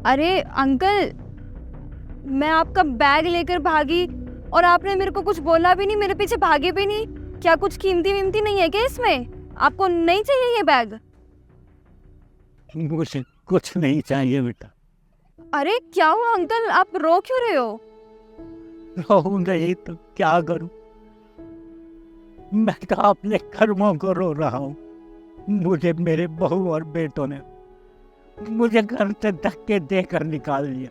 अरे अंकल, मैं आपका बैग लेकर भागी और आपने मेरे को कुछ बोला भी नहीं, मेरे पीछे भागे भी नहीं। क्या कुछ कीमती वीमती नहीं है क्या इसमें? आपको नहीं चाहिए ये बैग? मुझे कुछ नहीं चाहिए बेटा। अरे क्या हुआ अंकल, आप रो क्यों रहे हो? रो नहीं तो क्या करूं? मैं तो अपने कर्मों को रो रहा हूँ। मुझे मेरे बहू और बेटों ने मुझे घर से धक्के देकर निकाल दिया।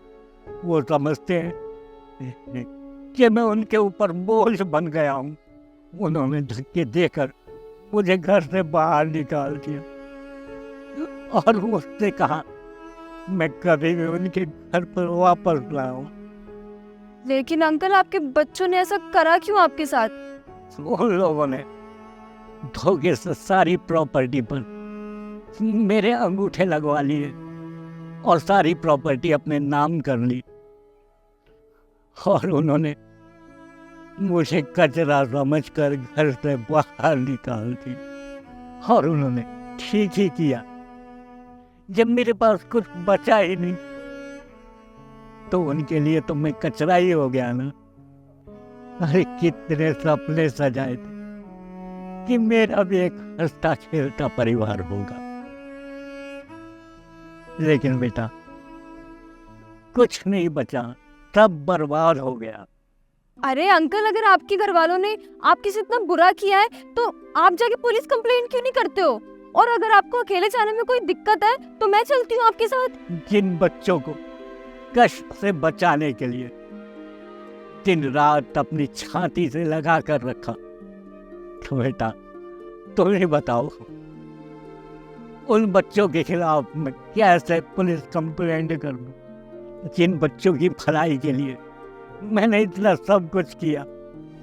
वो समझते हैं कि मैं उनके ऊपर बोझ बन गया हूँ। उन्होंने धक्के देकर मुझे घर से बाहर निकाल दिया और उससे कहा मैं कभी भी उनके घर पर वापस ना आऊं। लेकिन अंकल, आपके बच्चों ने ऐसा करा क्यों आपके साथ? उन लोगों ने धोखे से सारी प्रॉपर्टी पर मेरे अंगूठे लगवा लिए और सारी प्रॉपर्टी अपने नाम कर ली। और उन्होंने मुझे कचरा समझकर घर से बाहर निकाल दी। और उन्होंने ठीक ही किया। जब मेरे पास कुछ बचा ही नहीं तो उनके लिए तो मैं कचरा ही हो गया ना। अरे कितने सपने सजाए थे कि मेरा भी एक हंसता खेलता परिवार होगा, लेकिन बेटा कुछ नहीं बचा, सब बर्बाद हो गया। अरे अंकल, अगर आपके घर वालों ने आपके साथ इतना बुरा किया है तो आप जाके पुलिस कंप्लेंट क्यों नहीं करते हो? और अगर आपको अकेले जाने में कोई दिक्कत है तो मैं चलती हूँ आपके साथ। जिन बच्चों को कष्ट से बचाने के लिए दिन रात अपनी छाती से लगा कर रखा, तो बेटा तुम ही बताओ उन बच्चों के खिलाफ मैं कैसे पुलिस कंप्लेंट करूं? जिन बच्चों की भलाई के लिए मैंने इतना सब कुछ किया,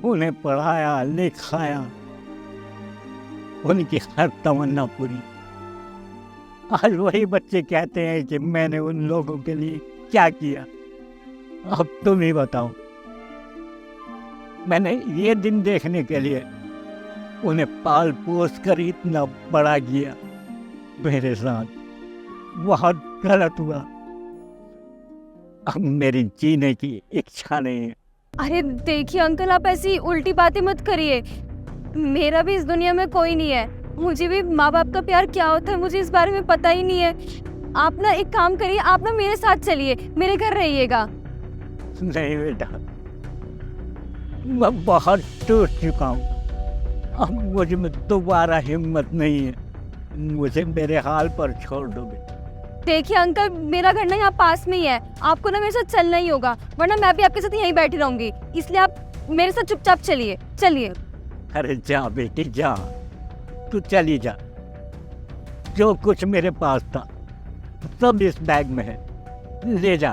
उन्हें पढ़ाया लिखाया, उनकी हर तमन्ना पूरी। आज वही बच्चे कहते हैं कि मैंने उन लोगों के लिए क्या किया। अब तुम ही बताओ। मैंने ये दिन देखने के लिए उन्हें पाल पोस कर इतना बड़ा किया। मेरे साथ बहुत गलत हुआ। अब मेरी जीने की इच्छा नहीं है। अरे देखिए अंकल, आप ऐसी उल्टी बातें मत करिए। मेरा भी इस दुनिया में कोई नहीं है। मुझे भी माँ बाप का प्यार क्या होता है मुझे इस बारे में पता ही नहीं है। आप ना एक काम करिए, आप ना मेरे साथ चलिए, मेरे घर रहिएगा। नहीं बेटा, मैं बहुत टूट चुका हूँ। अब मुझ में दोबारा हिम्मत नहीं है। मुझे मेरे हाल पर छोड़ दो बेटा। देखिए अंकल, मेरा घर ना यहाँ पास में ही है। आपको ना मेरे साथ चलना ही होगा, वरना मैं भी आपके साथ यहीं बैठी रहूंगी। इसलिए आप मेरे साथ चुपचाप चलिए। चलिए। अरे जा बेटी जा, तू चली जा। जो कुछ मेरे पास था सब इस बैग में है, ले जा।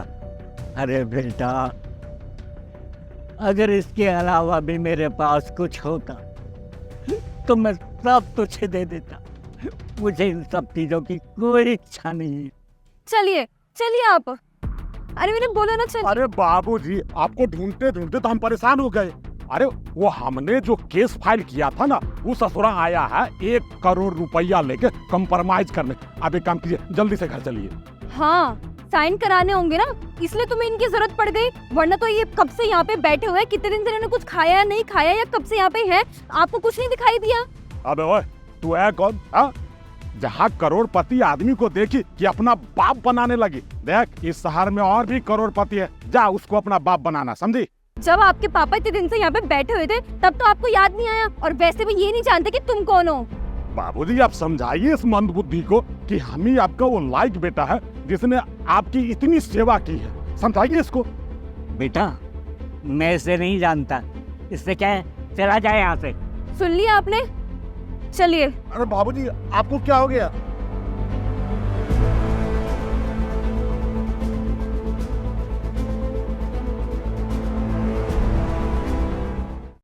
अरे बेटा, अगर इसके अलावा भी मेरे पास कुछ होता तो मैं सब तुझे दे देता। मुझे इन सब चीजों की कोई इच्छा नहीं है। चलिए चलिए आप। अरे मैंने बोला ना चलिए। अरे बाबूजी, आपको ढूंढते ढूंढते तो हम परेशान हो गए। अरे वो हमने जो केस फाइल किया था ना, वो ससुरा आया है 1 करोड़ रुपया लेके कंप्रोमाइज करने। आप एक काम कीजिए, जल्दी से घर चलिए। हाँ, साइन कराने होंगे ना, इसलिए तुम्हें इनकी जरूरत पड़ गई। वरना तो ये कब से यहाँ पे बैठे हुए हैं। कितने दिन से इन्होंने कुछ खाया या नहीं खाया, या कब से यहाँ पे है, आपको कुछ नहीं दिखाई दिया? अबे ओए, तू है कौन? हाँ, जहाँ करोड़पति आदमी को देखी कि अपना बाप बनाने लगी। देख, इस शहर में और भी करोड़पति है, जा उसको अपना बाप बनाना, समझी? जब आपके पापा इतने दिन से यहाँ पे बैठे हुए थे तब तो आपको याद नहीं आया, और वैसे भी ये नहीं जानते कि तुम कौन हो। बाबूजी, आप समझाइए इस मंदबुद्धि को कि हम ही आपका वो लायक बेटा है जिसने आपकी इतनी सेवा की है। समझाइए इसको। बेटा, मैं इसे नहीं जानता। इससे क्या है, चला जाए यहाँ से। सुन लिया आपने? चलिए। अरे बाबूजी, आपको क्या हो गया?